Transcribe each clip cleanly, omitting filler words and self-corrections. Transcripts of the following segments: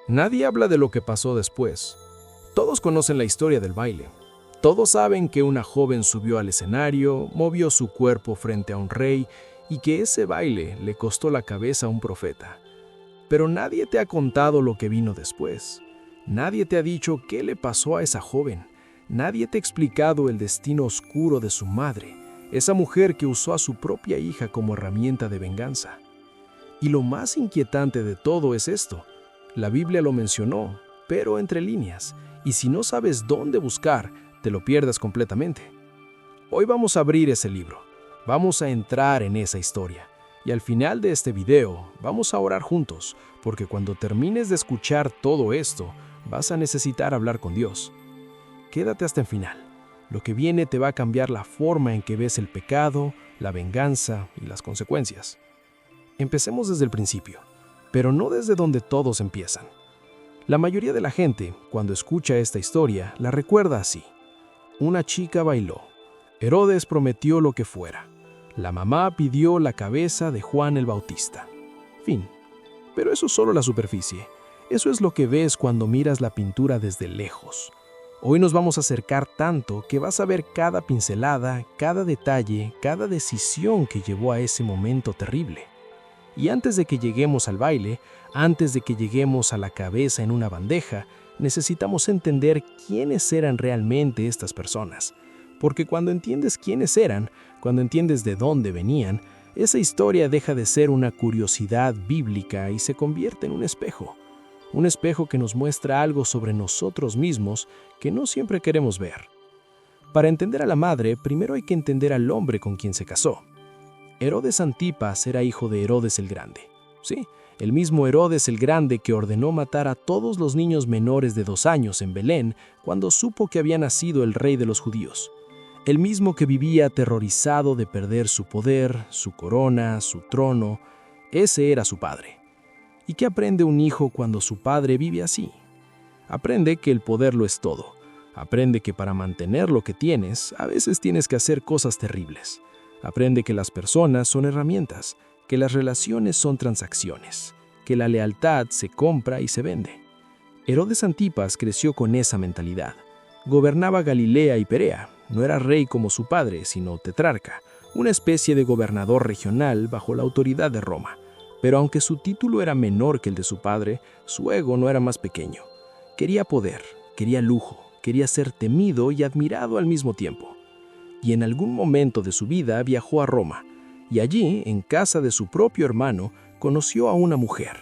Nadie habla de lo que pasó después. Todos conocen la historia del baile. Todos saben que una joven subió al escenario, movió su cuerpo frente a un rey y que ese baile le costó la cabeza a un profeta. Pero nadie te ha contado lo que vino después. Nadie te ha dicho qué le pasó a esa joven. Nadie te ha explicado el destino oscuro de su madre, esa mujer que usó a su propia hija como herramienta de venganza. Y lo más inquietante de todo es esto. La Biblia lo mencionó, pero entre líneas, y si no sabes dónde buscar, te lo pierdas completamente. Hoy vamos a abrir ese libro, vamos a entrar en esa historia, y al final de este video vamos a orar juntos, porque cuando termines de escuchar todo esto, vas a necesitar hablar con Dios. Quédate hasta el final. Lo que viene te va a cambiar la forma en que ves el pecado, la venganza y las consecuencias. Empecemos desde el principio, pero no desde donde todos empiezan. La mayoría de la gente, cuando escucha esta historia, la recuerda así. Una chica bailó. Herodes prometió lo que fuera. La mamá pidió la cabeza de Juan el Bautista. Fin. Pero eso es solo la superficie. Eso es lo que ves cuando miras la pintura desde lejos. Hoy nos vamos a acercar tanto que vas a ver cada pincelada, cada detalle, cada decisión que llevó a ese momento terrible. Y antes de que lleguemos al baile, antes de que lleguemos a la cabeza en una bandeja, necesitamos entender quiénes eran realmente estas personas. Porque cuando entiendes quiénes eran, cuando entiendes de dónde venían, esa historia deja de ser una curiosidad bíblica y se convierte en un espejo. Un espejo que nos muestra algo sobre nosotros mismos que no siempre queremos ver. Para entender a la madre, primero hay que entender al hombre con quien se casó. Herodes Antipas era hijo de Herodes el Grande. Sí, el mismo Herodes el Grande que ordenó matar a todos los niños menores de 2 años en Belén cuando supo que había nacido el rey de los judíos. El mismo que vivía aterrorizado de perder su poder, su corona, su trono. Ese era su padre. ¿Y qué aprende un hijo cuando su padre vive así? Aprende que el poder lo es todo. Aprende que para mantener lo que tienes, a veces tienes que hacer cosas terribles. Aprende que las personas son herramientas, que las relaciones son transacciones, que la lealtad se compra y se vende. Herodes Antipas creció con esa mentalidad. Gobernaba Galilea y Perea. No era rey como su padre, sino tetrarca, una especie de gobernador regional bajo la autoridad de Roma. Pero aunque su título era menor que el de su padre, su ego no era más pequeño. Quería poder, quería lujo, quería ser temido y admirado al mismo tiempo. Y en algún momento de su vida viajó a Roma, y allí, en casa de su propio hermano, conoció a una mujer.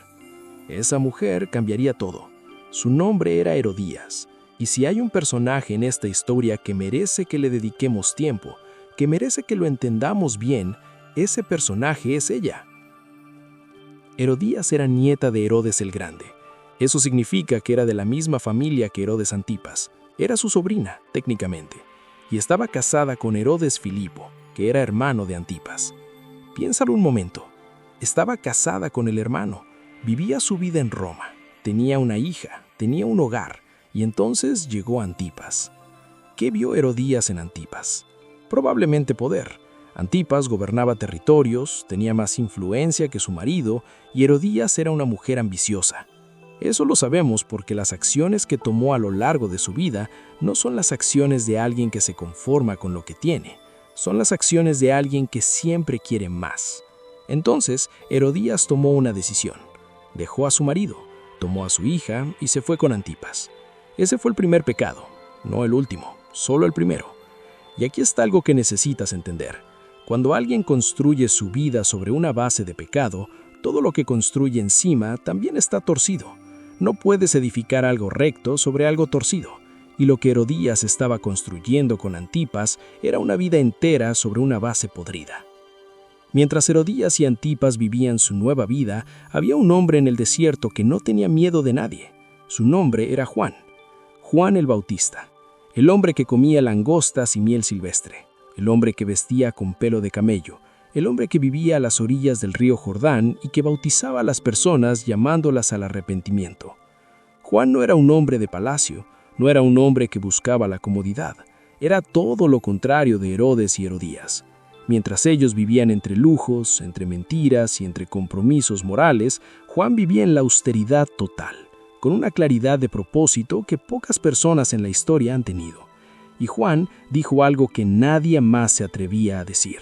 Esa mujer cambiaría todo. Su nombre era Herodías, y si hay un personaje en esta historia que merece que le dediquemos tiempo, que merece que lo entendamos bien, ese personaje es ella. Herodías era nieta de Herodes el Grande. Eso significa que era de la misma familia que Herodes Antipas. Era su sobrina, técnicamente. Y estaba casada con Herodes Filipo, que era hermano de Antipas. Piénsalo un momento. Estaba casada con el hermano, vivía su vida en Roma, tenía una hija, tenía un hogar, y entonces llegó Antipas. ¿Qué vio Herodías en Antipas? Probablemente poder. Antipas gobernaba territorios, tenía más influencia que su marido, y Herodías era una mujer ambiciosa. Eso lo sabemos porque las acciones que tomó a lo largo de su vida no son las acciones de alguien que se conforma con lo que tiene, son las acciones de alguien que siempre quiere más. Entonces, Herodías tomó una decisión. Dejó a su marido, tomó a su hija y se fue con Antipas. Ese fue el primer pecado, no el último, solo el primero. Y aquí está algo que necesitas entender. Cuando alguien construye su vida sobre una base de pecado, todo lo que construye encima también está torcido. No puedes edificar algo recto sobre algo torcido. Y lo que Herodías estaba construyendo con Antipas era una vida entera sobre una base podrida. Mientras Herodías y Antipas vivían su nueva vida, había un hombre en el desierto que no tenía miedo de nadie. Su nombre era Juan. Juan el Bautista. El hombre que comía langostas y miel silvestre. El hombre que vestía con pelo de camello. El hombre que vivía a las orillas del río Jordán y que bautizaba a las personas llamándolas al arrepentimiento. Juan no era un hombre de palacio, no era un hombre que buscaba la comodidad, era todo lo contrario de Herodes y Herodías. Mientras ellos vivían entre lujos, entre mentiras y entre compromisos morales, Juan vivía en la austeridad total. con una claridad de propósito que pocas personas en la historia han tenido. Y Juan dijo algo que nadie más se atrevía a decir.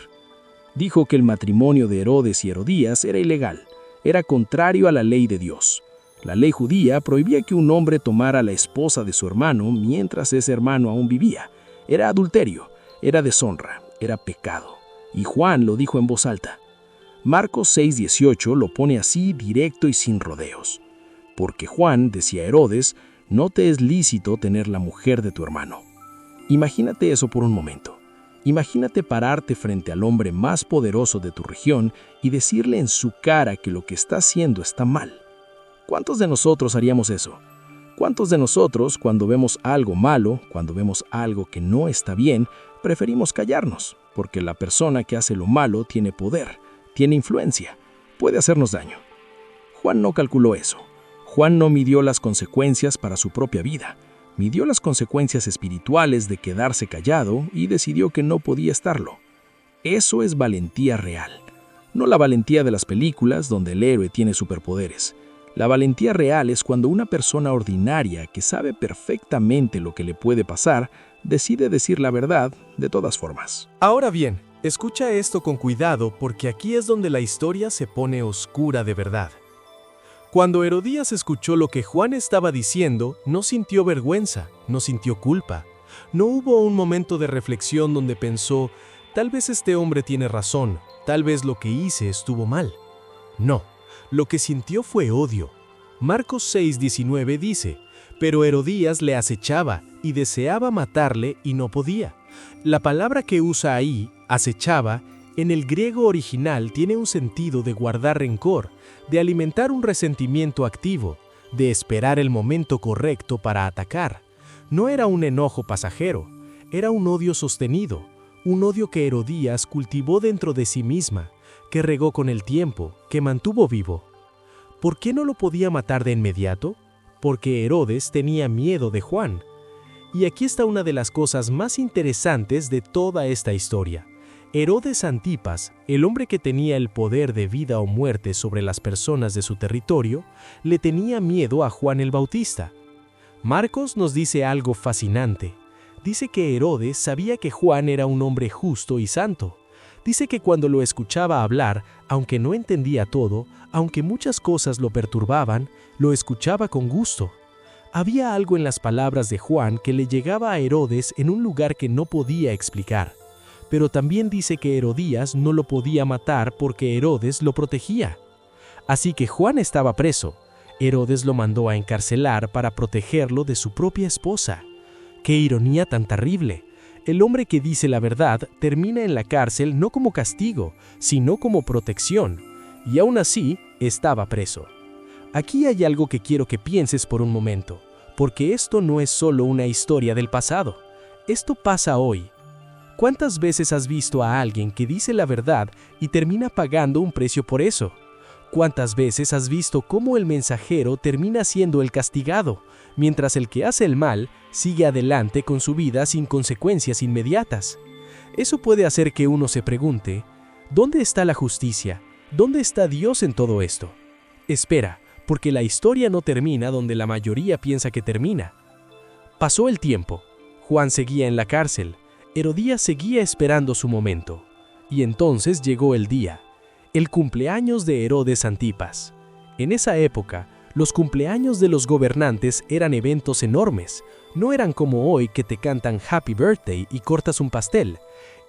Dijo que el matrimonio de Herodes y Herodías era ilegal, era contrario a la ley de Dios. La ley judía prohibía que un hombre tomara a la esposa de su hermano mientras ese hermano aún vivía. Era adulterio, era deshonra, era pecado. Y Juan lo dijo en voz alta. Marcos 6:18 lo pone así directo y sin rodeos. Porque Juan decía a Herodes, no te es lícito tener la mujer de tu hermano. Imagínate eso por un momento. Imagínate pararte frente al hombre más poderoso de tu región y decirle en su cara que lo que está haciendo está mal. ¿Cuántos de nosotros haríamos eso? ¿Cuántos de nosotros, cuando vemos algo malo, cuando vemos algo que no está bien, preferimos callarnos? Porque la persona que hace lo malo tiene poder, tiene influencia, puede hacernos daño. Juan no calculó eso. Juan no midió las consecuencias para su propia vida. Midió las consecuencias espirituales de quedarse callado y decidió que no podía estarlo. Eso es valentía real. No la valentía de las películas donde el héroe tiene superpoderes. La valentía real es cuando una persona ordinaria que sabe perfectamente lo que le puede pasar, decide decir la verdad de todas formas. Ahora bien, escucha esto con cuidado porque aquí es donde la historia se pone oscura de verdad. Cuando Herodías escuchó lo que Juan estaba diciendo, no sintió vergüenza, no sintió culpa. No hubo un momento de reflexión donde pensó, tal vez este hombre tiene razón, tal vez lo que hice estuvo mal. No, lo que sintió fue odio. Marcos 6:19 dice, pero Herodías le acechaba y deseaba matarle y no podía. La palabra que usa ahí, acechaba, en el griego original tiene un sentido de guardar rencor, de alimentar un resentimiento activo, de esperar el momento correcto para atacar. No era un enojo pasajero, era un odio sostenido, un odio que Herodías cultivó dentro de sí misma, que regó con el tiempo, que mantuvo vivo. ¿Por qué no lo podía matar de inmediato? Porque Herodes tenía miedo de Juan. Y aquí está una de las cosas más interesantes de toda esta historia. Herodes Antipas, el hombre que tenía el poder de vida o muerte sobre las personas de su territorio, le tenía miedo a Juan el Bautista. Marcos nos dice algo fascinante. Dice que Herodes sabía que Juan era un hombre justo y santo. Dice que cuando lo escuchaba hablar, aunque no entendía todo, aunque muchas cosas lo perturbaban, lo escuchaba con gusto. Había algo en las palabras de Juan que le llegaba a Herodes en un lugar que no podía explicar. Pero también dice que Herodías no lo podía matar porque Herodes lo protegía. Así que Juan estaba preso. Herodes lo mandó a encarcelar para protegerlo de su propia esposa. ¡Qué ironía tan terrible! El hombre que dice la verdad termina en la cárcel no como castigo, sino como protección. Y aún así, estaba preso. Aquí hay algo que quiero que pienses por un momento, porque esto no es solo una historia del pasado. Esto pasa hoy. ¿Cuántas veces has visto a alguien que dice la verdad y termina pagando un precio por eso? ¿Cuántas veces has visto cómo el mensajero termina siendo el castigado, mientras el que hace el mal sigue adelante con su vida sin consecuencias inmediatas? Eso puede hacer que uno se pregunte, ¿dónde está la justicia? ¿Dónde está Dios en todo esto? Espera, porque la historia no termina donde la mayoría piensa que termina. Pasó el tiempo. Juan seguía en la cárcel. Herodías seguía esperando su momento. Y entonces llegó el día, el cumpleaños de Herodes Antipas. En esa época, los cumpleaños de los gobernantes eran eventos enormes. No eran como hoy que te cantan Happy Birthday y cortas un pastel.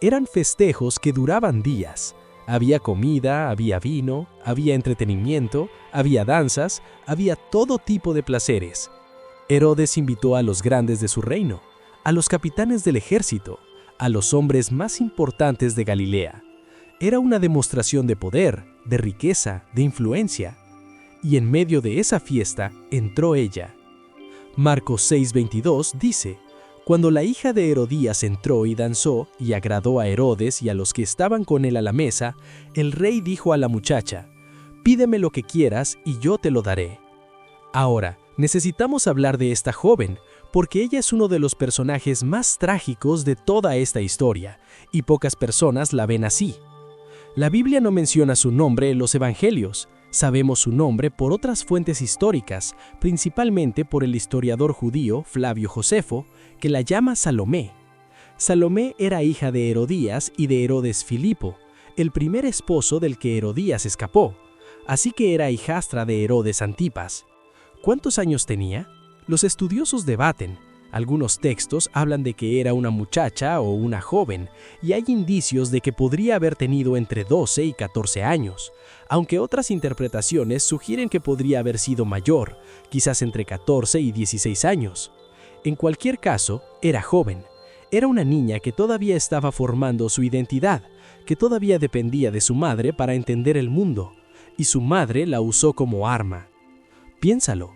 Eran festejos que duraban días. Había comida, había vino, había entretenimiento, había danzas, había todo tipo de placeres. Herodes invitó a los grandes de su reino, a los capitanes del ejército, a los hombres más importantes de Galilea. Era una demostración de poder, de riqueza, de influencia. Y en medio de esa fiesta entró ella. Marcos 6:22 dice, cuando la hija de Herodías entró y danzó y agradó a Herodes y a los que estaban con él a la mesa, el rey dijo a la muchacha, pídeme lo que quieras y yo te lo daré. Ahora, necesitamos hablar de esta joven, porque ella es uno de los personajes más trágicos de toda esta historia, y pocas personas la ven así. La Biblia no menciona su nombre en los evangelios. Sabemos su nombre por otras fuentes históricas, principalmente por el historiador judío Flavio Josefo, que la llama Salomé. Salomé era hija de Herodías y de Herodes Filipo, el primer esposo del que Herodías escapó, así que era hijastra de Herodes Antipas. ¿Cuántos años tenía? Los estudiosos debaten. Algunos textos hablan de que era una muchacha o una joven, y hay indicios de que podría haber tenido entre 12 y 14 años, aunque otras interpretaciones sugieren que podría haber sido mayor, quizás entre 14 y 16 años. En cualquier caso, era joven. Era una niña que todavía estaba formando su identidad, que todavía dependía de su madre para entender el mundo, y su madre la usó como arma. Piénsalo.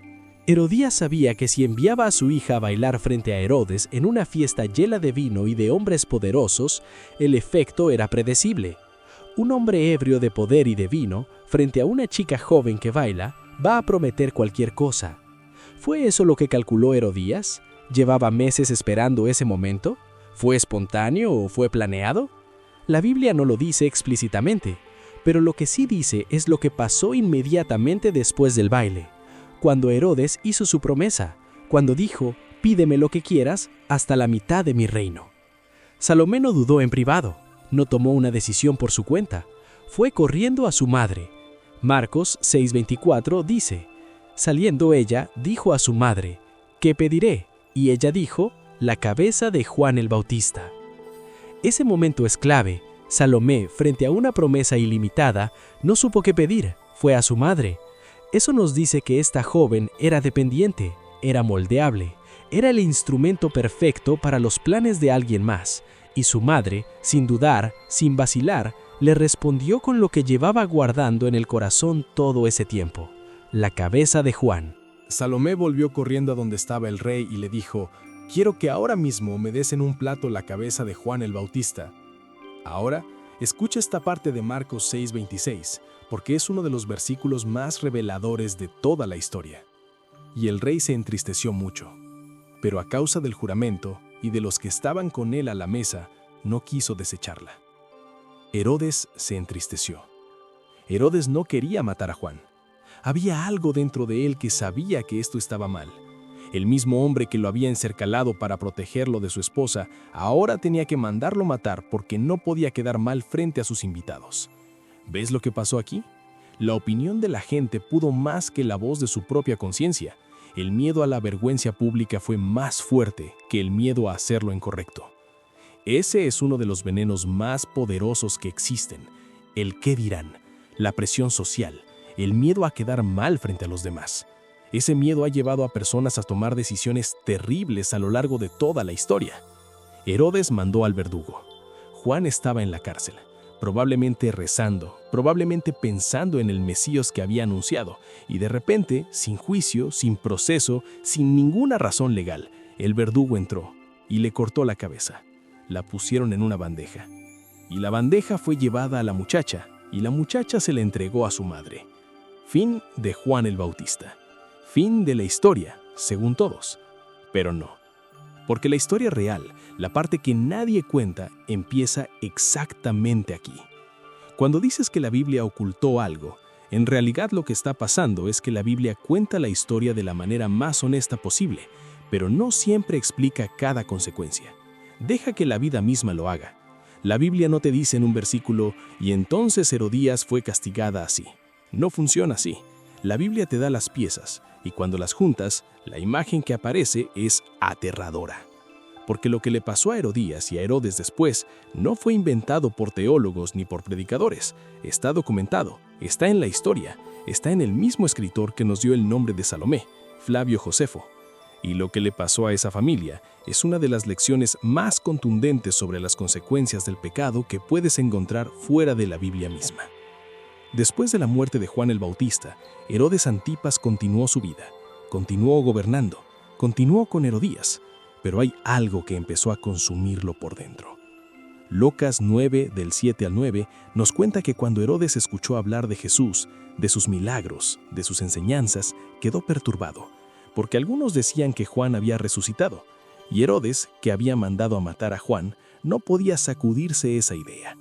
Herodías sabía que si enviaba a su hija a bailar frente a Herodes en una fiesta llena de vino y de hombres poderosos, el efecto era predecible. Un hombre ebrio de poder y de vino, frente a una chica joven que baila, va a prometer cualquier cosa. ¿Fue eso lo que calculó Herodías? ¿Llevaba meses esperando ese momento? ¿Fue espontáneo o fue planeado? La Biblia no lo dice explícitamente, pero lo que sí dice es lo que pasó inmediatamente después del baile. Cuando Herodes hizo su promesa, cuando dijo, «Pídeme lo que quieras, hasta la mitad de mi reino». Salomé no dudó en privado, no tomó una decisión por su cuenta, fue corriendo a su madre. Marcos 6:24 dice, «Saliendo ella, dijo a su madre, ¿qué pediré?» Y ella dijo, «La cabeza de Juan el Bautista». Ese momento es clave. Salomé, frente a una promesa ilimitada, no supo qué pedir, fue a su madre. Eso nos dice que esta joven era dependiente, era moldeable, era el instrumento perfecto para los planes de alguien más, y su madre, sin dudar, sin vacilar, le respondió con lo que llevaba guardando en el corazón todo ese tiempo: la cabeza de Juan. Salomé volvió corriendo a donde estaba el rey y le dijo, «Quiero que ahora mismo me des en un plato la cabeza de Juan el Bautista». Ahora, escucha esta parte de Marcos 6:26, porque es uno de los versículos más reveladores de toda la historia. Y el rey se entristeció mucho, pero a causa del juramento y de los que estaban con él a la mesa, no quiso desecharla. Herodes se entristeció. Herodes no quería matar a Juan. Había algo dentro de él que sabía que esto estaba mal. El mismo hombre que lo había encercalado para protegerlo de su esposa, ahora tenía que mandarlo matar porque no podía quedar mal frente a sus invitados. ¿Ves lo que pasó aquí? La opinión de la gente pudo más que la voz de su propia conciencia. El miedo a la vergüenza pública fue más fuerte que el miedo a hacer lo incorrecto. Ese es uno de los venenos más poderosos que existen. El qué dirán, la presión social, el miedo a quedar mal frente a los demás. Ese miedo ha llevado a personas a tomar decisiones terribles a lo largo de toda la historia. Herodes mandó al verdugo. Juan estaba en la cárcel, probablemente rezando, probablemente pensando en el Mesías que había anunciado, y de repente, sin juicio, sin proceso, sin ninguna razón legal, el verdugo entró y le cortó la cabeza. La pusieron en una bandeja, y la bandeja fue llevada a la muchacha, y la muchacha se le entregó a su madre. Fin de Juan el Bautista. Fin de la historia, según todos. Pero no, porque la historia real, la parte que nadie cuenta, empieza exactamente aquí. Cuando dices que la Biblia ocultó algo, en realidad lo que está pasando es que la Biblia cuenta la historia de la manera más honesta posible, pero no siempre explica cada consecuencia. Deja que la vida misma lo haga. La Biblia no te dice en un versículo, y entonces Herodías fue castigada así. No funciona así. La Biblia te da las piezas, y cuando las juntas, la imagen que aparece es aterradora. Porque lo que le pasó a Herodías y a Herodes después no fue inventado por teólogos ni por predicadores. Está documentado, está en la historia, está en el mismo escritor que nos dio el nombre de Salomé, Flavio Josefo. Y lo que le pasó a esa familia es una de las lecciones más contundentes sobre las consecuencias del pecado que puedes encontrar fuera de la Biblia misma. Después de la muerte de Juan el Bautista, Herodes Antipas continuó su vida, continuó gobernando, continuó con Herodías, pero hay algo que empezó a consumirlo por dentro. Lucas 9, del 7 al 9, nos cuenta que cuando Herodes escuchó hablar de Jesús, de sus milagros, de sus enseñanzas, quedó perturbado, porque algunos decían que Juan había resucitado, y Herodes, que había mandado a matar a Juan, no podía sacudirse esa idea.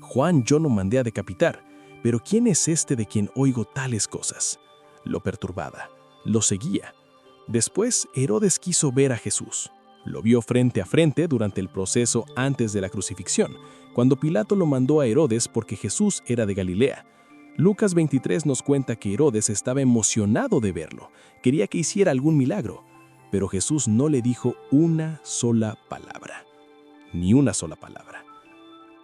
Juan yo no mandé a decapitar, Pero ¿quién es este de quien oigo tales cosas? Lo perturbaba, lo seguía. Después, Herodes quiso ver a Jesús. Lo vio frente a frente durante el proceso antes de la crucifixión, cuando Pilato lo mandó a Herodes porque Jesús era de Galilea. Lucas 23 nos cuenta que Herodes estaba emocionado de verlo, quería que hiciera algún milagro, pero Jesús no le dijo una sola palabra, ni una sola palabra.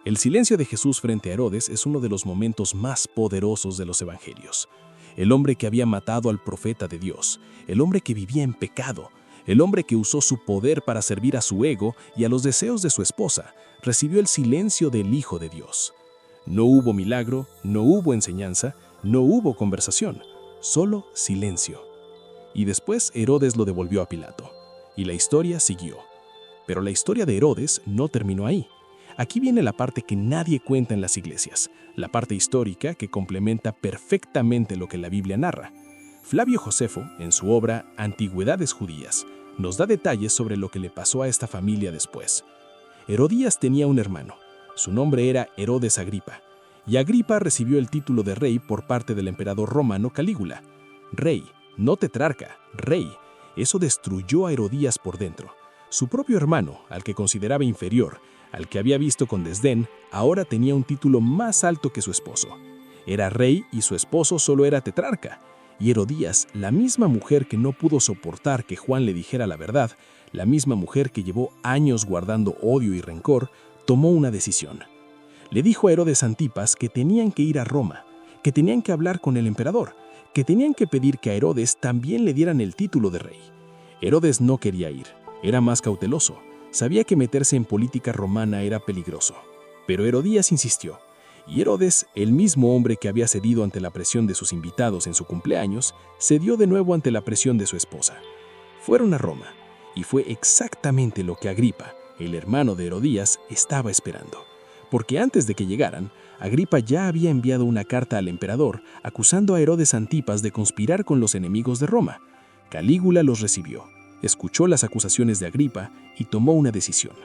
El silencio de Jesús frente a Herodes es uno de los momentos más poderosos de los evangelios. El hombre que había matado al profeta de Dios, el hombre que vivía en pecado, el hombre que usó su poder para servir a su ego y a los deseos de su esposa, recibió el silencio del Hijo de Dios. No hubo milagro, no hubo enseñanza, no hubo conversación, solo silencio. Y después Herodes lo devolvió a Pilato, y la historia siguió. Pero la historia de Herodes no terminó ahí. Aquí viene la parte que nadie cuenta en las iglesias, la parte histórica que complementa perfectamente lo que la Biblia narra. Flavio Josefo, en su obra Antigüedades Judías, nos da detalles sobre lo que le pasó a esta familia después. Herodías tenía un hermano. Su nombre era Herodes Agripa, y Agripa recibió el título de rey por parte del emperador romano Calígula. Rey, no tetrarca, rey. Eso destruyó a Herodías por dentro. Su propio hermano, al que consideraba inferior, al que había visto con desdén, ahora tenía un título más alto que su esposo. Era rey y su esposo solo era tetrarca. Y Herodías, la misma mujer que no pudo soportar que Juan le dijera la verdad, la misma mujer que llevó años guardando odio y rencor, tomó una decisión. Le dijo a Herodes Antipas que tenían que ir a Roma, que tenían que hablar con el emperador, que tenían que pedir que a Herodes también le dieran el título de rey. Herodes no quería ir, era más cauteloso, sabía que meterse en política romana era peligroso. Pero Herodías insistió, y Herodes, el mismo hombre que había cedido ante la presión de sus invitados en su cumpleaños, cedió de nuevo ante la presión de su esposa. Fueron a Roma, y fue exactamente lo que Agripa, el hermano de Herodías, estaba esperando. Porque antes de que llegaran, Agripa ya había enviado una carta al emperador acusando a Herodes Antipas de conspirar con los enemigos de Roma. Calígula los recibió, escuchó las acusaciones de Agripa y tomó una decisión.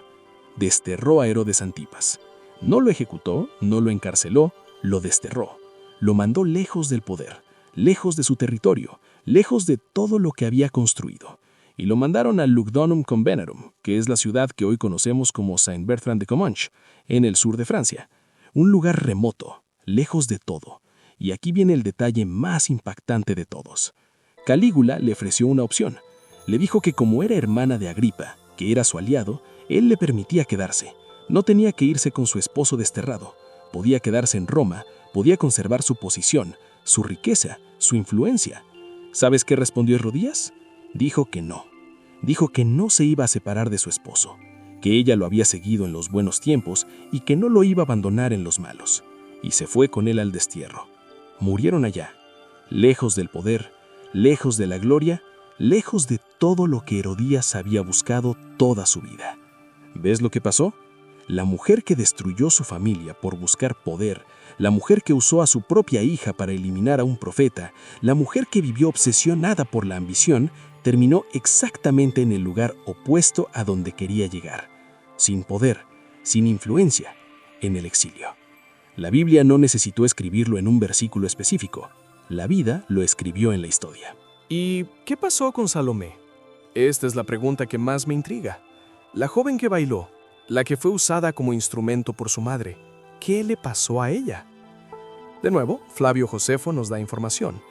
Desterró a Herodes Antipas. No lo ejecutó, no lo encarceló, lo desterró. Lo mandó lejos del poder, lejos de su territorio, lejos de todo lo que había construido. Y lo mandaron a Lugdunum Convenerum, que es la ciudad que hoy conocemos como Saint-Bertrand-de-Comanches, en el sur de Francia. Un lugar remoto, lejos de todo. Y aquí viene el detalle más impactante de todos. Calígula le ofreció una opción. Le dijo que como era hermana de Agripa, que era su aliado, él le permitía quedarse. No tenía que irse con su esposo desterrado. Podía quedarse en Roma, podía conservar su posición, su riqueza, su influencia. ¿Sabes qué respondió Herodías? Dijo que no. Dijo que no se iba a separar de su esposo, que ella lo había seguido en los buenos tiempos y que no lo iba a abandonar en los malos. Y se fue con él al destierro. Murieron allá, lejos del poder, lejos de la gloria, lejos de todo lo que Herodías había buscado toda su vida. ¿Ves lo que pasó? La mujer que destruyó su familia por buscar poder, la mujer que usó a su propia hija para eliminar a un profeta, la mujer que vivió obsesionada por la ambición, terminó exactamente en el lugar opuesto a donde quería llegar, sin poder, sin influencia, en el exilio. La Biblia no necesitó escribirlo en un versículo específico, la vida lo escribió en la historia. ¿Y qué pasó con Salomé? Esta es la pregunta que más me intriga. La joven que bailó, la que fue usada como instrumento por su madre, ¿qué le pasó a ella? De nuevo, Flavio Josefo nos da información.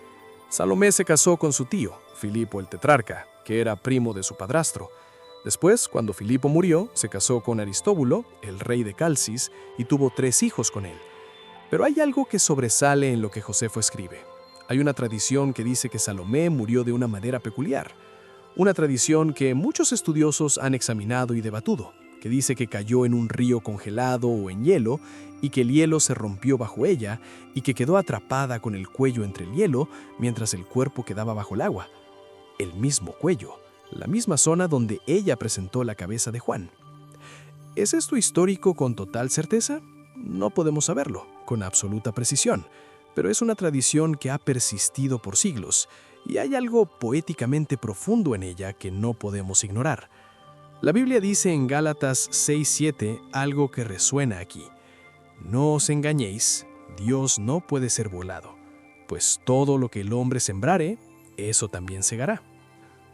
Salomé se casó con su tío, Filipo el tetrarca, que era primo de su padrastro. Después, cuando Filipo murió, se casó con Aristóbulo, el rey de Calcis, y tuvo 3 hijos con él. Pero hay algo que sobresale en lo que Josefo escribe. Hay una tradición que dice que Salomé murió de una manera peculiar. Una tradición que muchos estudiosos han examinado y debatido, que dice que cayó en un río congelado o en hielo y que el hielo se rompió bajo ella y que quedó atrapada con el cuello entre el hielo mientras el cuerpo quedaba bajo el agua. El mismo cuello, la misma zona donde ella presentó la cabeza de Juan. ¿Es esto histórico con total certeza? No podemos saberlo con absoluta precisión, pero es una tradición que ha persistido por siglos y hay algo poéticamente profundo en ella que no podemos ignorar. La Biblia dice en Gálatas 6:7 algo que resuena aquí. No os engañéis, Dios no puede ser burlado, pues todo lo que el hombre sembrare, eso también segará.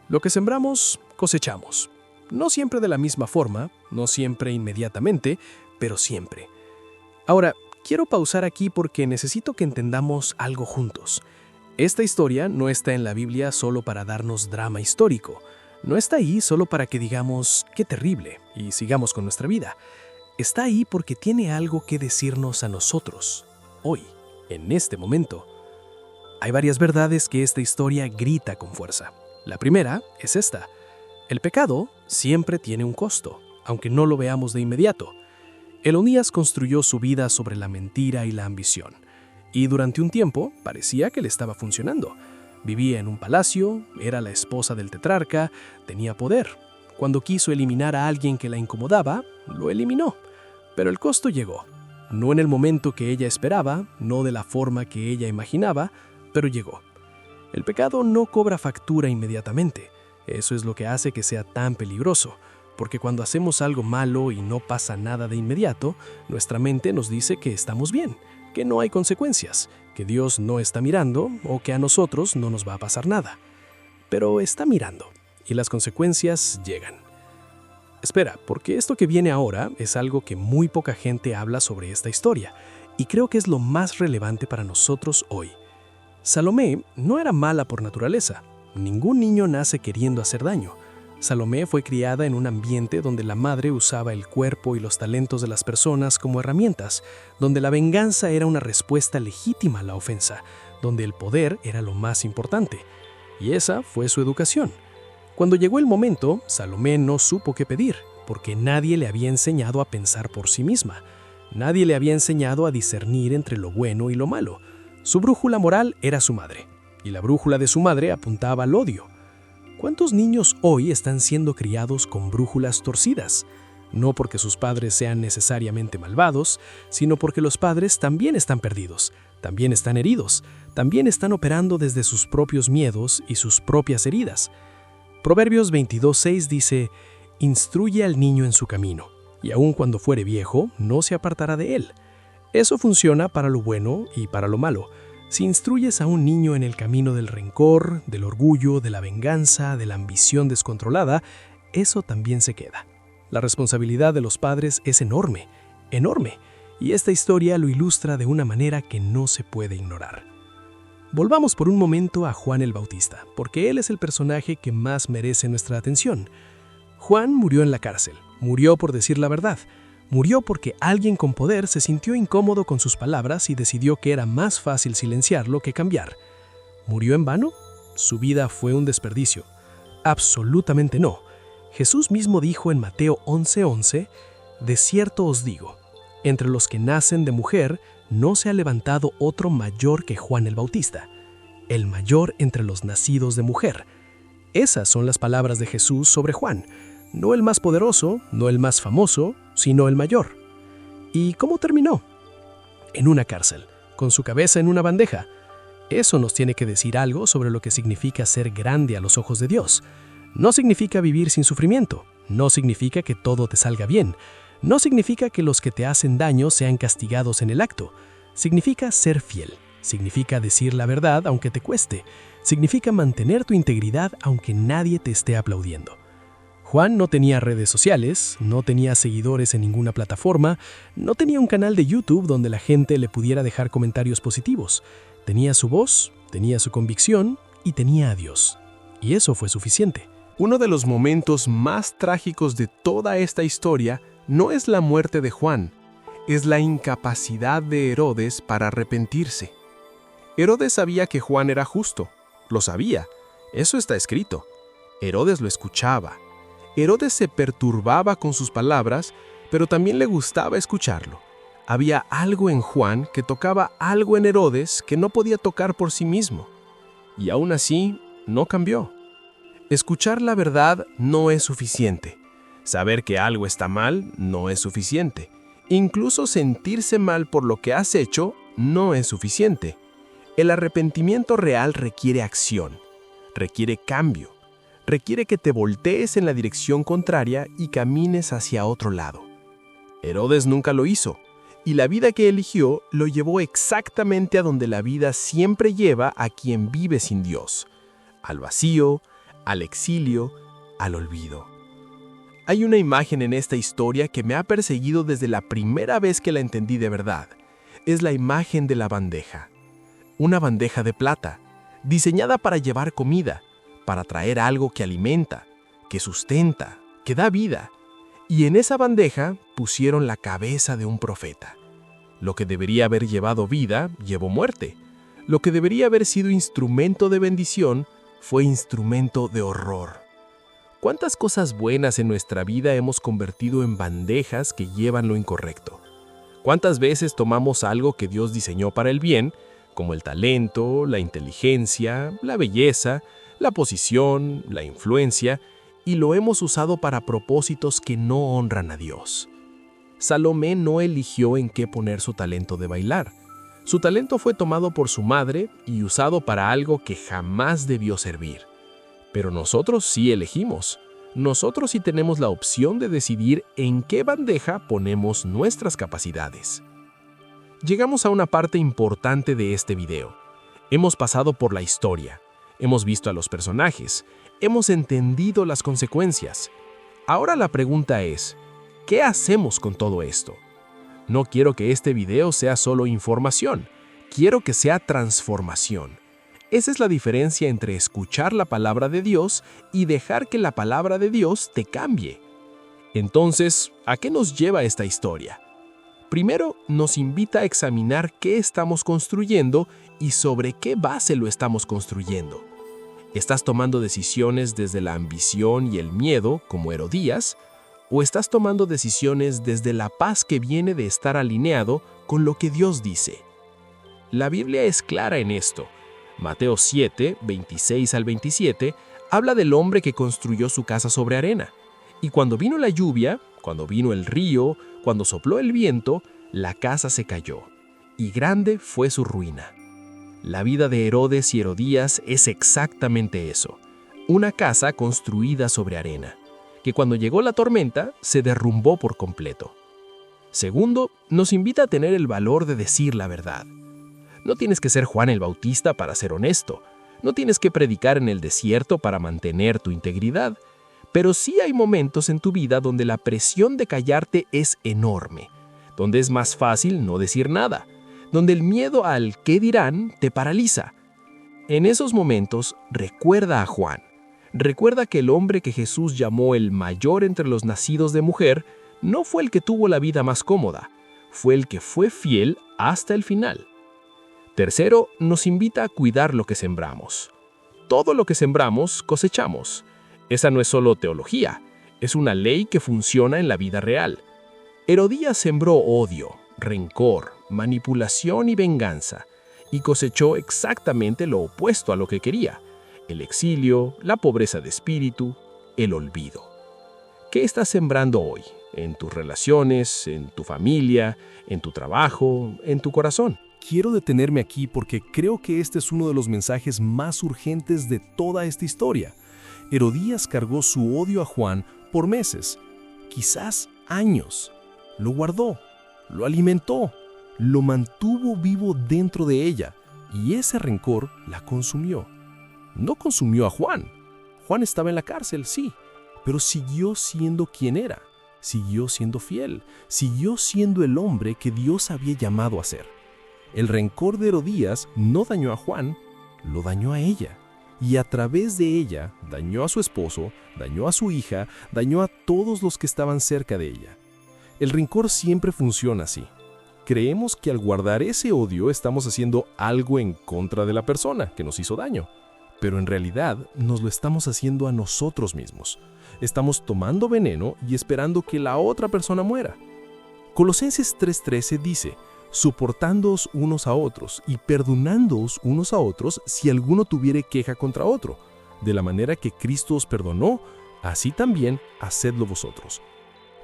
Lo que sembramos, cosechamos. No siempre de la misma forma, no siempre inmediatamente, pero siempre. Ahora, quiero pausar aquí porque necesito que entendamos algo juntos. Esta historia no está en la Biblia solo para darnos drama histórico. No está ahí solo para que digamos, qué terrible, y sigamos con nuestra vida. Está ahí porque tiene algo que decirnos a nosotros, hoy, en este momento. Hay varias verdades que esta historia grita con fuerza. La primera es esta: el pecado siempre tiene un costo, aunque no lo veamos de inmediato. Elonías construyó su vida sobre la mentira y la ambición, y durante un tiempo parecía que le estaba funcionando. Vivía en un palacio, era la esposa del tetrarca, tenía poder. Cuando quiso eliminar a alguien que la incomodaba, lo eliminó. Pero el costo llegó. No en el momento que ella esperaba, no de la forma que ella imaginaba, pero llegó. El pecado no cobra factura inmediatamente. Eso es lo que hace que sea tan peligroso, porque cuando hacemos algo malo y no pasa nada de inmediato, nuestra mente nos dice que estamos bien, que no hay consecuencias, que Dios no está mirando o que a nosotros no nos va a pasar nada. Pero está mirando, y las consecuencias llegan. Espera, porque esto que viene ahora es algo que muy poca gente habla sobre esta historia, y creo que es lo más relevante para nosotros hoy. Salomé no era mala por naturaleza. Ningún niño nace queriendo hacer daño. Salomé fue criada en un ambiente donde la madre usaba el cuerpo y los talentos de las personas como herramientas, donde la venganza era una respuesta legítima a la ofensa, donde el poder era lo más importante. Y esa fue su educación. Cuando llegó el momento, Salomé no supo qué pedir, porque nadie le había enseñado a pensar por sí misma. Nadie le había enseñado a discernir entre lo bueno y lo malo. Su brújula moral era su madre, y la brújula de su madre apuntaba al odio. ¿Cuántos niños hoy están siendo criados con brújulas torcidas? No porque sus padres sean necesariamente malvados, sino porque los padres también están perdidos, también están heridos, también están operando desde sus propios miedos y sus propias heridas. Proverbios 22:6 dice: «Instruye al niño en su camino, y aun cuando fuere viejo, no se apartará de él». Eso funciona para lo bueno y para lo malo. Si instruyes a un niño en el camino del rencor, del orgullo, de la venganza, de la ambición descontrolada, eso también se queda. La responsabilidad de los padres es enorme, enorme, y esta historia lo ilustra de una manera que no se puede ignorar. Volvamos por un momento a Juan el Bautista, porque él es el personaje que más merece nuestra atención. Juan murió en la cárcel, murió por decir la verdad. Murió porque alguien con poder se sintió incómodo con sus palabras y decidió que era más fácil silenciarlo que cambiar. ¿Murió en vano? ¿Su vida fue un desperdicio? Absolutamente no. Jesús mismo dijo en Mateo 11:11, «De cierto os digo, entre los que nacen de mujer no se ha levantado otro mayor que Juan el Bautista, el mayor entre los nacidos de mujer». Esas son las palabras de Jesús sobre Juan. No el más poderoso, no el más famoso, sino el mayor. ¿Y cómo terminó? En una cárcel, con su cabeza en una bandeja. Eso nos tiene que decir algo sobre lo que significa ser grande a los ojos de Dios. No significa vivir sin sufrimiento, no significa que todo te salga bien, no significa que los que te hacen daño sean castigados en el acto. Significa ser fiel, significa decir la verdad aunque te cueste, significa mantener tu integridad aunque nadie te esté aplaudiendo. Juan no tenía redes sociales, no tenía seguidores en ninguna plataforma, no tenía un canal de YouTube donde la gente le pudiera dejar comentarios positivos. Tenía su voz, tenía su convicción y tenía a Dios. Y eso fue suficiente. Uno de los momentos más trágicos de toda esta historia no es la muerte de Juan, es la incapacidad de Herodes para arrepentirse. Herodes sabía que Juan era justo, lo sabía, eso está escrito. Herodes lo escuchaba. Herodes se perturbaba con sus palabras, pero también le gustaba escucharlo. Había algo en Juan que tocaba algo en Herodes que no podía tocar por sí mismo. Y aún así, no cambió. Escuchar la verdad no es suficiente. Saber que algo está mal no es suficiente. Incluso sentirse mal por lo que has hecho no es suficiente. El arrepentimiento real requiere acción, requiere cambio. Requiere que te voltees en la dirección contraria y camines hacia otro lado. Herodes nunca lo hizo. y la vida que eligió lo llevó exactamente a donde la vida siempre lleva a quien vive sin Dios, al vacío, al exilio, al olvido. Hay una imagen en esta historia que me ha perseguido desde la primera vez que la entendí de verdad. Es la imagen de la bandeja. Una bandeja de plata, diseñada para llevar comida, para traer algo que alimenta, que sustenta, que da vida. Y en esa bandeja pusieron la cabeza de un profeta. Lo que debería haber llevado vida, llevó muerte. Lo que debería haber sido instrumento de bendición, fue instrumento de horror. ¿Cuántas cosas buenas en nuestra vida hemos convertido en bandejas que llevan lo incorrecto? ¿Cuántas veces tomamos algo que Dios diseñó para el bien, como el talento, la inteligencia, la belleza, la posición, la influencia, y lo hemos usado para propósitos que no honran a Dios? Salomé no eligió en qué poner su talento de bailar. Su talento fue tomado por su madre y usado para algo que jamás debió servir. Pero nosotros sí elegimos. Nosotros sí tenemos la opción de decidir en qué bandeja ponemos nuestras capacidades. Llegamos a una parte importante de este video. Hemos pasado por la historia, hemos visto a los personajes, hemos entendido las consecuencias. Ahora la pregunta es, ¿qué hacemos con todo esto? No quiero que este video sea solo información, quiero que sea transformación. Esa es la diferencia entre escuchar la palabra de Dios y dejar que la palabra de Dios te cambie. Entonces, ¿a qué nos lleva esta historia? Primero, nos invita a examinar qué estamos construyendo y sobre qué base lo estamos construyendo. ¿Estás tomando decisiones desde la ambición y el miedo, como Herodías? ¿O estás tomando decisiones desde la paz que viene de estar alineado con lo que Dios dice? La Biblia es clara en esto. Mateo 7, 26 al 27, habla del hombre que construyó su casa sobre arena. Y cuando vino la lluvia, cuando vino el río, cuando sopló el viento, la casa se cayó, y grande fue su ruina. La vida de Herodes y Herodías es exactamente eso, una casa construida sobre arena, que cuando llegó la tormenta se derrumbó por completo. Segundo, nos invita a tener el valor de decir la verdad. No tienes que ser Juan el Bautista para ser honesto, no tienes que predicar en el desierto para mantener tu integridad, pero sí hay momentos en tu vida donde la presión de callarte es enorme, donde es más fácil no decir nada, donde el miedo al qué dirán te paraliza. En esos momentos, recuerda a Juan. Recuerda que el hombre que Jesús llamó el mayor entre los nacidos de mujer no fue el que tuvo la vida más cómoda, fue el que fue fiel hasta el final. Tercero, nos invita a cuidar lo que sembramos. Todo lo que sembramos, cosechamos. Esa no es solo teología, es una ley que funciona en la vida real. Herodías sembró odio, rencor, manipulación y venganza, y cosechó exactamente lo opuesto a lo que quería: el exilio, la pobreza de espíritu, el olvido. ¿Qué estás sembrando hoy? ¿En tus relaciones, en tu familia, en tu trabajo, en tu corazón? Quiero detenerme aquí porque creo que este es uno de los mensajes más urgentes de toda esta historia. Herodías cargó su odio a Juan por meses, quizás años. Lo guardó, lo alimentó, lo mantuvo vivo dentro de ella, y ese rencor la consumió. No consumió a Juan. Juan estaba en la cárcel, sí, pero siguió siendo quien era, siguió siendo fiel, siguió siendo el hombre que Dios había llamado a ser. El rencor de Herodías no dañó a Juan, lo dañó a ella. Y a través de ella dañó a su esposo, dañó a su hija, dañó a todos los que estaban cerca de ella. El rencor siempre funciona así. Creemos que al guardar ese odio estamos haciendo algo en contra de la persona que nos hizo daño, pero en realidad nos lo estamos haciendo a nosotros mismos. Estamos tomando veneno y esperando que la otra persona muera. Colosenses 3:13 dice: soportándoos unos a otros y perdonándoos unos a otros si alguno tuviere queja contra otro. De la manera que Cristo os perdonó, así también hacedlo vosotros.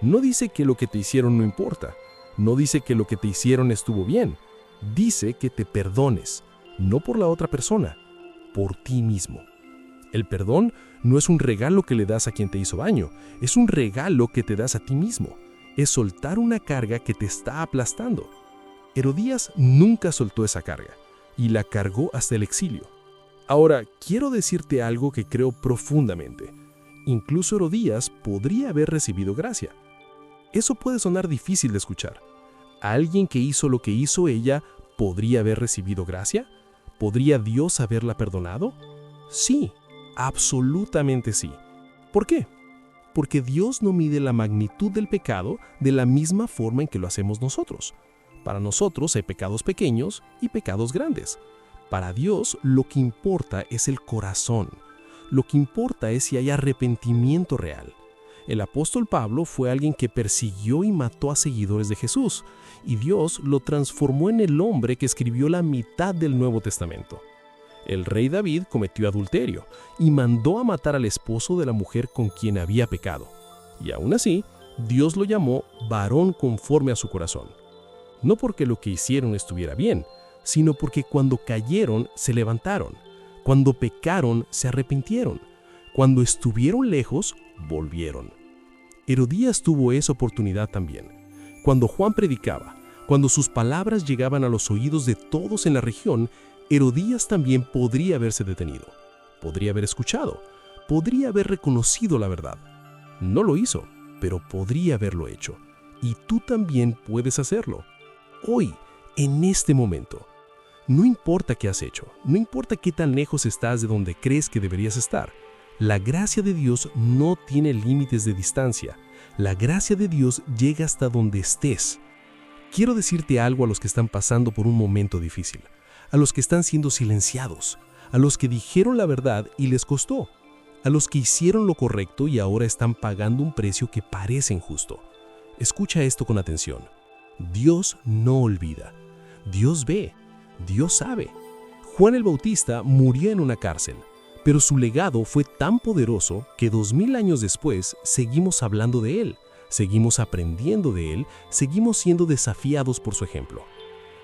No dice que lo que te hicieron no importa. No dice que lo que te hicieron estuvo bien. Dice que te perdones, no por la otra persona, por ti mismo. El perdón no es un regalo que le das a quien te hizo daño, es un regalo que te das a ti mismo. es soltar una carga que te está aplastando. Herodías nunca soltó esa carga y la cargó hasta el exilio. Ahora, quiero decirte algo que creo profundamente. Incluso Herodías podría haber recibido gracia. Eso puede sonar difícil de escuchar. ¿Alguien que hizo lo que hizo ella podría haber recibido gracia? ¿Podría Dios haberla perdonado? Sí, absolutamente sí. ¿Por qué? Porque Dios no mide la magnitud del pecado de la misma forma en que lo hacemos nosotros. Para nosotros hay pecados pequeños y pecados grandes. Para Dios lo que importa es el corazón. Lo que importa es si hay arrepentimiento real. El apóstol Pablo fue alguien que persiguió y mató a seguidores de Jesús, y Dios lo transformó en el hombre que escribió la mitad del Nuevo Testamento. El rey David cometió adulterio y mandó a matar al esposo de la mujer con quien había pecado. Y aún así, Dios lo llamó varón conforme a su corazón. No porque lo que hicieron estuviera bien, sino porque cuando cayeron se levantaron, cuando pecaron se arrepintieron, cuando estuvieron lejos volvieron. Herodías tuvo esa oportunidad también. Cuando Juan predicaba, cuando sus palabras llegaban a los oídos de todos en la región, Herodías también podría haberse detenido, podría haber escuchado, podría haber reconocido la verdad. No lo hizo, pero podría haberlo hecho. Y tú también puedes hacerlo. Hoy, en este momento. No importa qué has hecho, no importa qué tan lejos estás de donde crees que deberías estar. La gracia de Dios no tiene límites de distancia. La gracia de Dios llega hasta donde estés. Quiero decirte algo a los que están pasando por un momento difícil, a los que están siendo silenciados, a los que dijeron la verdad y les costó, a los que hicieron lo correcto y ahora están pagando un precio que parece injusto. Escucha esto con atención. Dios no olvida. Dios ve. Dios sabe. Juan el Bautista murió en una cárcel, pero su legado fue tan poderoso que 2000 años después seguimos hablando de él, seguimos aprendiendo de él, seguimos siendo desafiados por su ejemplo.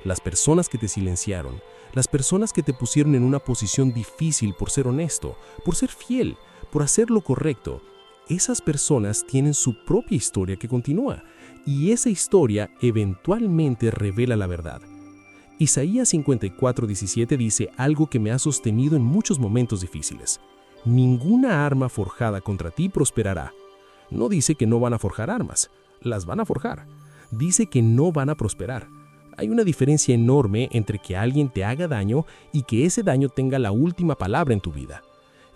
Las personas que te silenciaron, las personas que te pusieron en una posición difícil por ser honesto, por ser fiel, por hacer lo correcto, esas personas tienen su propia historia que continúa, y esa historia eventualmente revela la verdad. Isaías 54:17 dice algo que me ha sostenido en muchos momentos difíciles. Ninguna arma forjada contra ti prosperará. No dice que no van a forjar armas, las van a forjar. Dice que no van a prosperar. Hay una diferencia enorme entre que alguien te haga daño y que ese daño tenga la última palabra en tu vida.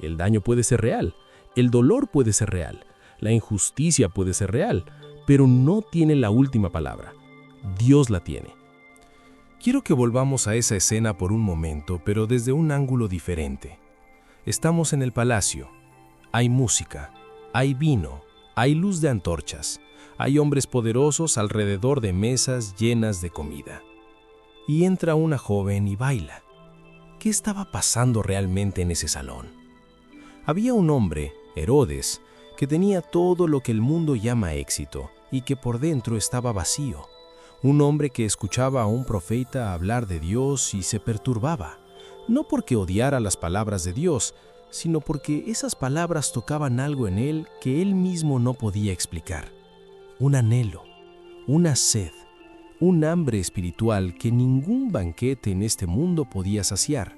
El daño puede ser real, el dolor puede ser real, la injusticia puede ser real, pero no tiene la última palabra. Dios la tiene. Quiero que volvamos a esa escena por un momento, pero desde un ángulo diferente. Estamos en el palacio. Hay música, hay vino, hay luz de antorchas, hay hombres poderosos alrededor de mesas llenas de comida. Y entra una joven y baila. ¿Qué estaba pasando realmente en ese salón? Había un hombre, Herodes, que tenía todo lo que el mundo llama éxito y que por dentro estaba vacío. Un hombre que escuchaba a un profeta hablar de Dios y se perturbaba, no porque odiara las palabras de Dios, sino porque esas palabras tocaban algo en él que él mismo no podía explicar. Un anhelo, una sed, un hambre espiritual que ningún banquete en este mundo podía saciar.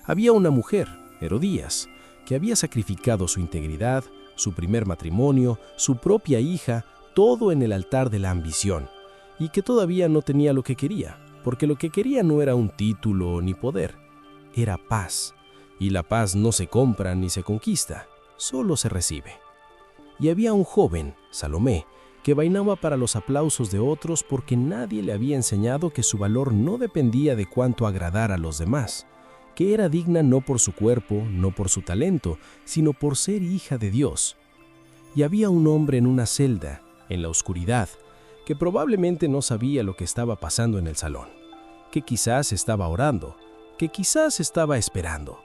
Había una mujer, Herodías, que había sacrificado su integridad, su primer matrimonio, su propia hija, todo en el altar de la ambición, y que todavía no tenía lo que quería, porque lo que quería no era un título ni poder, era paz, y la paz no se compra ni se conquista, solo se recibe. Y había un joven, Salomé, que bailaba para los aplausos de otros porque nadie le había enseñado que su valor no dependía de cuánto agradara a los demás, que era digna no por su cuerpo, no por su talento, sino por ser hija de Dios. Y había un hombre en una celda, en la oscuridad, que probablemente no sabía lo que estaba pasando en el salón, que quizás estaba orando, que quizás estaba esperando,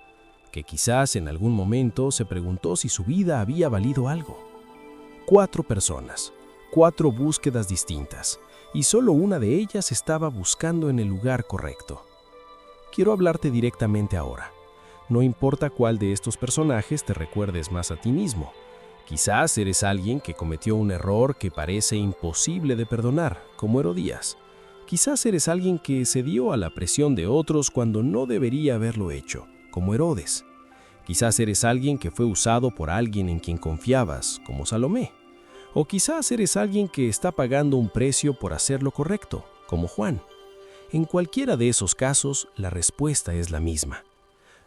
que quizás en algún momento se preguntó si su vida había valido algo. 4 personas, 4 búsquedas distintas, y solo una de ellas estaba buscando en el lugar correcto. Quiero hablarte directamente ahora. No importa cuál de estos personajes te recuerdes más a ti mismo. Quizás eres alguien que cometió un error que parece imposible de perdonar, como Herodías. Quizás eres alguien que cedió a la presión de otros cuando no debería haberlo hecho, como Herodes. Quizás eres alguien que fue usado por alguien en quien confiabas, como Salomé. O quizás eres alguien que está pagando un precio por hacer lo correcto, como Juan. En cualquiera de esos casos, la respuesta es la misma.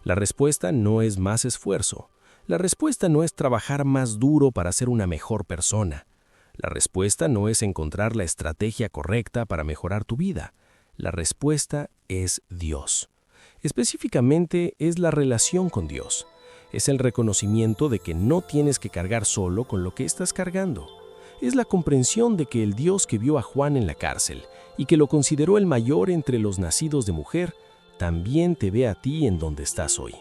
La respuesta no es más esfuerzo. La respuesta no es trabajar más duro para ser una mejor persona. La respuesta no es encontrar la estrategia correcta para mejorar tu vida. La respuesta es Dios. Específicamente es la relación con Dios. Es el reconocimiento de que no tienes que cargar solo con lo que estás cargando. Es la comprensión de que el Dios que vio a Juan en la cárcel y que lo consideró el mayor entre los nacidos de mujer, también te ve a ti en donde estás hoy.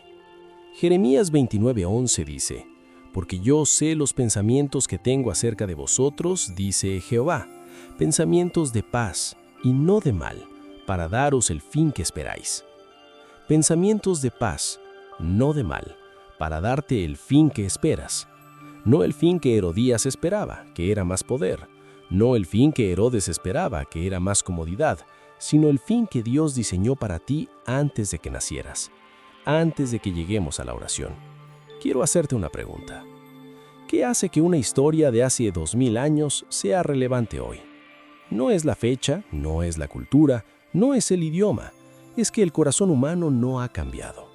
Jeremías 29:11 dice: «Porque yo sé los pensamientos que tengo acerca de vosotros, dice Jehová, pensamientos de paz y no de mal, para daros el fin que esperáis». Pensamientos de paz, no de mal, para darte el fin que esperas. No el fin que Herodías esperaba, que era más poder. No el fin que Herodes esperaba, que era más comodidad, sino el fin que Dios diseñó para ti antes de que nacieras. Antes de que lleguemos a la oración, quiero hacerte una pregunta. ¿Qué hace que una historia de hace 2000 años sea relevante hoy? No es la fecha, no es la cultura, no es el idioma. Es que el corazón humano no ha cambiado.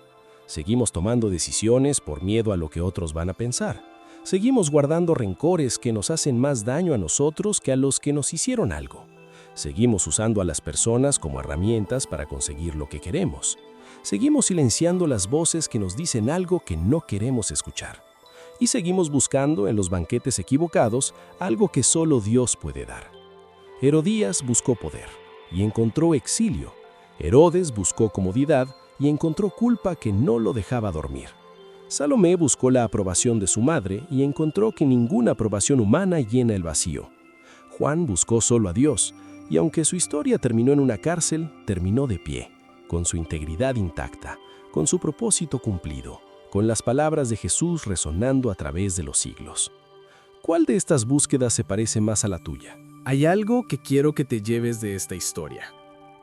Seguimos tomando decisiones por miedo a lo que otros van a pensar. Seguimos guardando rencores que nos hacen más daño a nosotros que a los que nos hicieron algo. Seguimos usando a las personas como herramientas para conseguir lo que queremos. Seguimos silenciando las voces que nos dicen algo que no queremos escuchar. Y seguimos buscando en los banquetes equivocados algo que solo Dios puede dar. Herodías buscó poder y encontró exilio. Herodes buscó comodidad y encontró culpa que no lo dejaba dormir. Salomé buscó la aprobación de su madre y encontró que ninguna aprobación humana llena el vacío. Juan buscó solo a Dios, y aunque su historia terminó en una cárcel, terminó de pie, con su integridad intacta, con su propósito cumplido, con las palabras de Jesús resonando a través de los siglos. ¿Cuál de estas búsquedas se parece más a la tuya? Hay algo que quiero que te lleves de esta historia.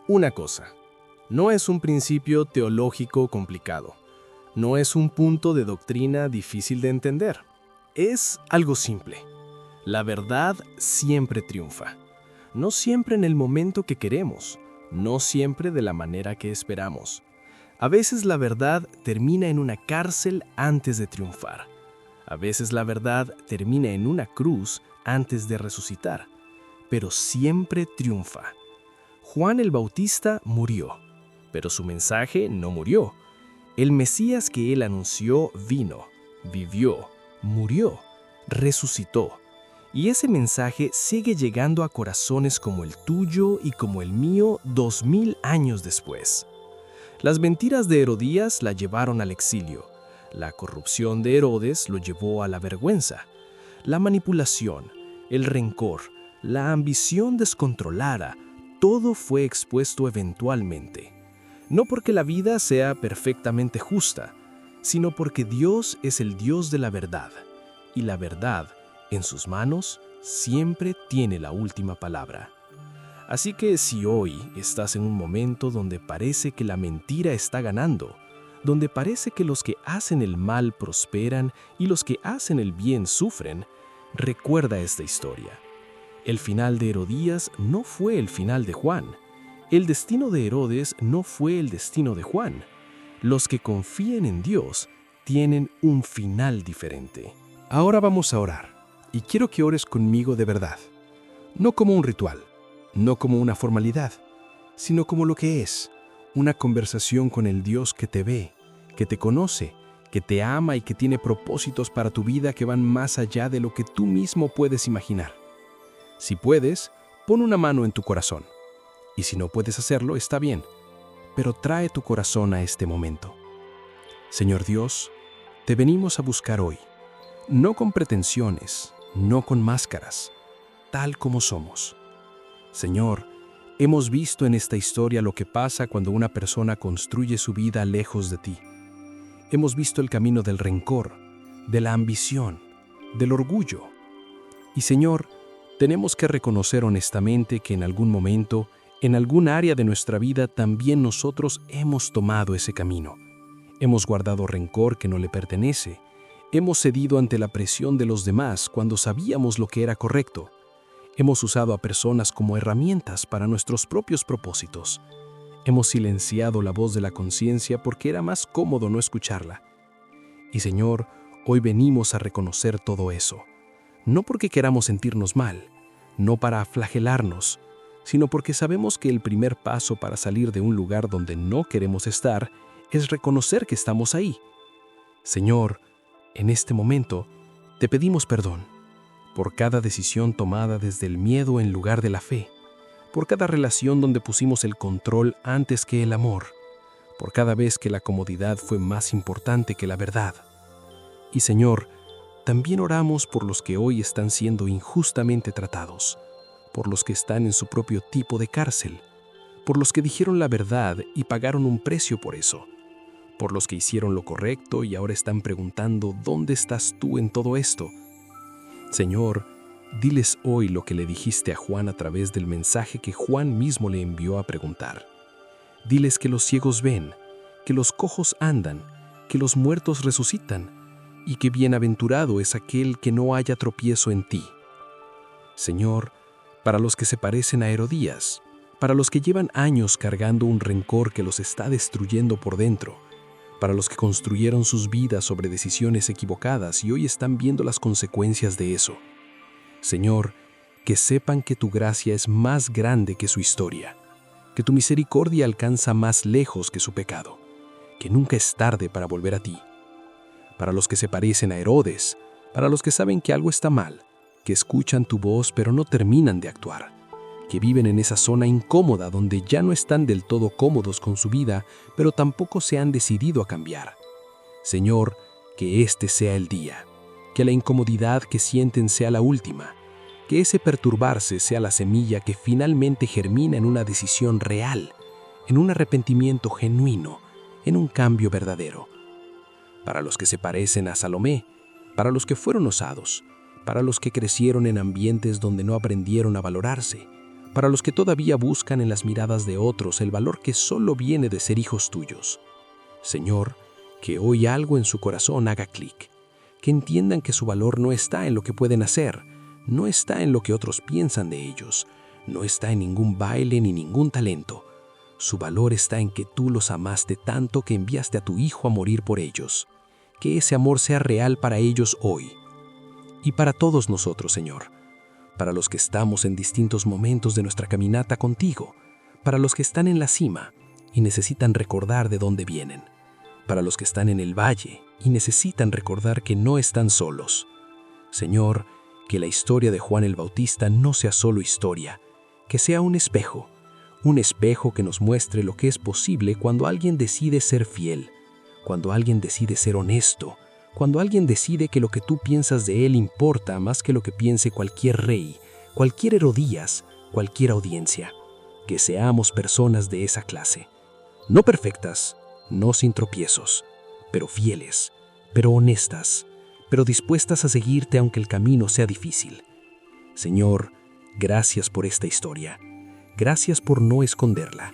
Una cosa. No es un principio teológico complicado. No es un punto de doctrina difícil de entender. Es algo simple. La verdad siempre triunfa. No siempre en el momento que queremos. No siempre de la manera que esperamos. A veces la verdad termina en una cárcel antes de triunfar. A veces la verdad termina en una cruz antes de resucitar. Pero siempre triunfa. Juan el Bautista murió, pero su mensaje no murió. El Mesías que él anunció vino, vivió, murió, resucitó. Y ese mensaje sigue llegando a corazones como el tuyo y como el mío 2000 años después. Las mentiras de Herodías la llevaron al exilio. La corrupción de Herodes lo llevó a la vergüenza. La manipulación, el rencor, la ambición descontrolada, todo fue expuesto eventualmente. No porque la vida sea perfectamente justa, sino porque Dios es el Dios de la verdad, y la verdad, en sus manos, siempre tiene la última palabra. Así que si hoy estás en un momento donde parece que la mentira está ganando, donde parece que los que hacen el mal prosperan y los que hacen el bien sufren, recuerda esta historia. El final de Herodías no fue el final de Juan. El destino de Herodes no fue el destino de Juan. Los que confían en Dios tienen un final diferente. Ahora vamos a orar, y quiero que ores conmigo de verdad. No como un ritual, no como una formalidad, sino como lo que es, una conversación con el Dios que te ve, que te conoce, que te ama y que tiene propósitos para tu vida que van más allá de lo que tú mismo puedes imaginar. Si puedes, pon una mano en tu corazón. Y si no puedes hacerlo, está bien, pero trae tu corazón a este momento. Señor Dios, te venimos a buscar hoy, no con pretensiones, no con máscaras, tal como somos. Señor, hemos visto en esta historia lo que pasa cuando una persona construye su vida lejos de ti. Hemos visto el camino del rencor, de la ambición, del orgullo. Y Señor, tenemos que reconocer honestamente que en algún momento, en algún área de nuestra vida, también nosotros hemos tomado ese camino. Hemos guardado rencor que no le pertenece. Hemos cedido ante la presión de los demás cuando sabíamos lo que era correcto. Hemos usado a personas como herramientas para nuestros propios propósitos. Hemos silenciado la voz de la conciencia porque era más cómodo no escucharla. Y Señor, hoy venimos a reconocer todo eso. No porque queramos sentirnos mal, no para flagelarnos, sino porque sabemos que el primer paso para salir de un lugar donde no queremos estar es reconocer que estamos ahí. Señor, en este momento te pedimos perdón por cada decisión tomada desde el miedo en lugar de la fe, por cada relación donde pusimos el control antes que el amor, por cada vez que la comodidad fue más importante que la verdad. Y Señor, también oramos por los que hoy están siendo injustamente tratados, por los que están en su propio tipo de cárcel, por los que dijeron la verdad y pagaron un precio por eso, por los que hicieron lo correcto y ahora están preguntando ¿dónde estás tú en todo esto? Señor, diles hoy lo que le dijiste a Juan a través del mensaje que Juan mismo le envió a preguntar. Diles que los ciegos ven, que los cojos andan, que los muertos resucitan, y que bienaventurado es aquel que no haya tropiezo en ti. Señor, para los que se parecen a Herodías, para los que llevan años cargando un rencor que los está destruyendo por dentro, para los que construyeron sus vidas sobre decisiones equivocadas y hoy están viendo las consecuencias de eso. Señor, que sepan que tu gracia es más grande que su historia, que tu misericordia alcanza más lejos que su pecado, que nunca es tarde para volver a ti. Para los que se parecen a Herodes, para los que saben que algo está mal, que escuchan tu voz pero no terminan de actuar, que viven en esa zona incómoda donde ya no están del todo cómodos con su vida, pero tampoco se han decidido a cambiar. Señor, que este sea el día, que la incomodidad que sienten sea la última, que ese perturbarse sea la semilla que finalmente germina en una decisión real, en un arrepentimiento genuino, en un cambio verdadero. Para los que se parecen a Salomé, para los que fueron osados, para los que crecieron en ambientes donde no aprendieron a valorarse, para los que todavía buscan en las miradas de otros el valor que solo viene de ser hijos tuyos. Señor, que hoy algo en su corazón haga clic, que entiendan que su valor no está en lo que pueden hacer, no está en lo que otros piensan de ellos, no está en ningún baile ni ningún talento. Su valor está en que tú los amaste tanto que enviaste a tu Hijo a morir por ellos. Que ese amor sea real para ellos hoy. Y para todos nosotros, Señor. Para los que estamos en distintos momentos de nuestra caminata contigo. Para los que están en la cima y necesitan recordar de dónde vienen. Para los que están en el valle y necesitan recordar que no están solos. Señor, que la historia de Juan el Bautista no sea solo historia, que sea un espejo que nos muestre lo que es posible cuando alguien decide ser fiel, cuando alguien decide ser honesto, cuando alguien decide que lo que tú piensas de él importa más que lo que piense cualquier rey, cualquier Herodías, cualquier audiencia. Que seamos personas de esa clase, no perfectas, no sin tropiezos, pero fieles, pero honestas, pero dispuestas a seguirte aunque el camino sea difícil. Señor, gracias por esta historia. Gracias por no esconderla.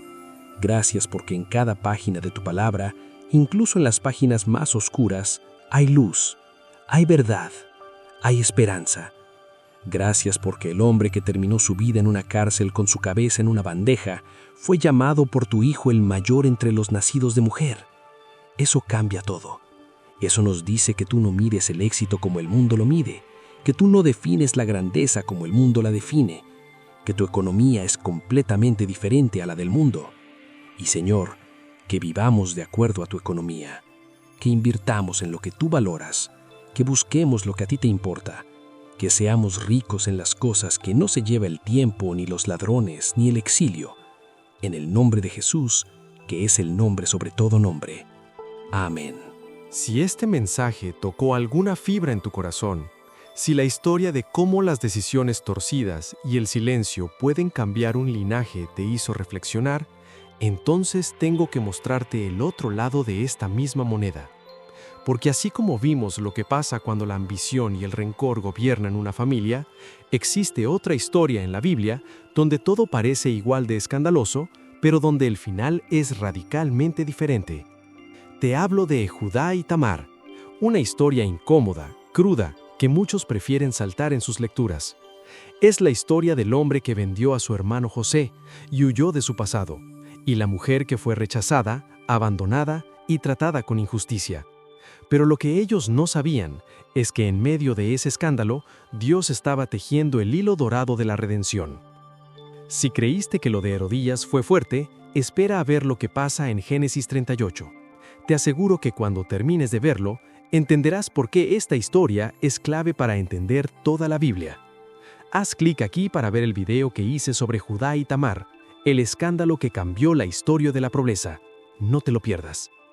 Gracias porque en cada página de tu palabra, incluso en las páginas más oscuras, hay luz, hay verdad, hay esperanza. Gracias porque el hombre que terminó su vida en una cárcel con su cabeza en una bandeja fue llamado por tu Hijo el mayor entre los nacidos de mujer. Eso cambia todo. Eso nos dice que tú no mides el éxito como el mundo lo mide, que tú no defines la grandeza como el mundo la define, que tu economía es completamente diferente a la del mundo. Y Señor, que vivamos de acuerdo a tu economía, que invirtamos en lo que tú valoras, que busquemos lo que a ti te importa, que seamos ricos en las cosas que no se lleva el tiempo, ni los ladrones, ni el exilio. En el nombre de Jesús, que es el nombre sobre todo nombre. Amén. Si este mensaje tocó alguna fibra en tu corazón, si la historia de cómo las decisiones torcidas y el silencio pueden cambiar un linaje te hizo reflexionar, entonces tengo que mostrarte el otro lado de esta misma moneda. Porque así como vimos lo que pasa cuando la ambición y el rencor gobiernan una familia, existe otra historia en la Biblia donde todo parece igual de escandaloso, pero donde el final es radicalmente diferente. Te hablo de Judá y Tamar, una historia incómoda, cruda, que muchos prefieren saltar en sus lecturas. Es la historia del hombre que vendió a su hermano José y huyó de su pasado, y la mujer que fue rechazada, abandonada y tratada con injusticia. Pero lo que ellos no sabían es que en medio de ese escándalo, Dios estaba tejiendo el hilo dorado de la redención. Si creíste que lo de Herodías fue fuerte, espera a ver lo que pasa en Génesis 38. Te aseguro que cuando termines de verlo, entenderás por qué esta historia es clave para entender toda la Biblia. Haz clic aquí para ver el video que hice sobre Judá y Tamar, el escándalo que cambió la historia de la pobreza. No te lo pierdas.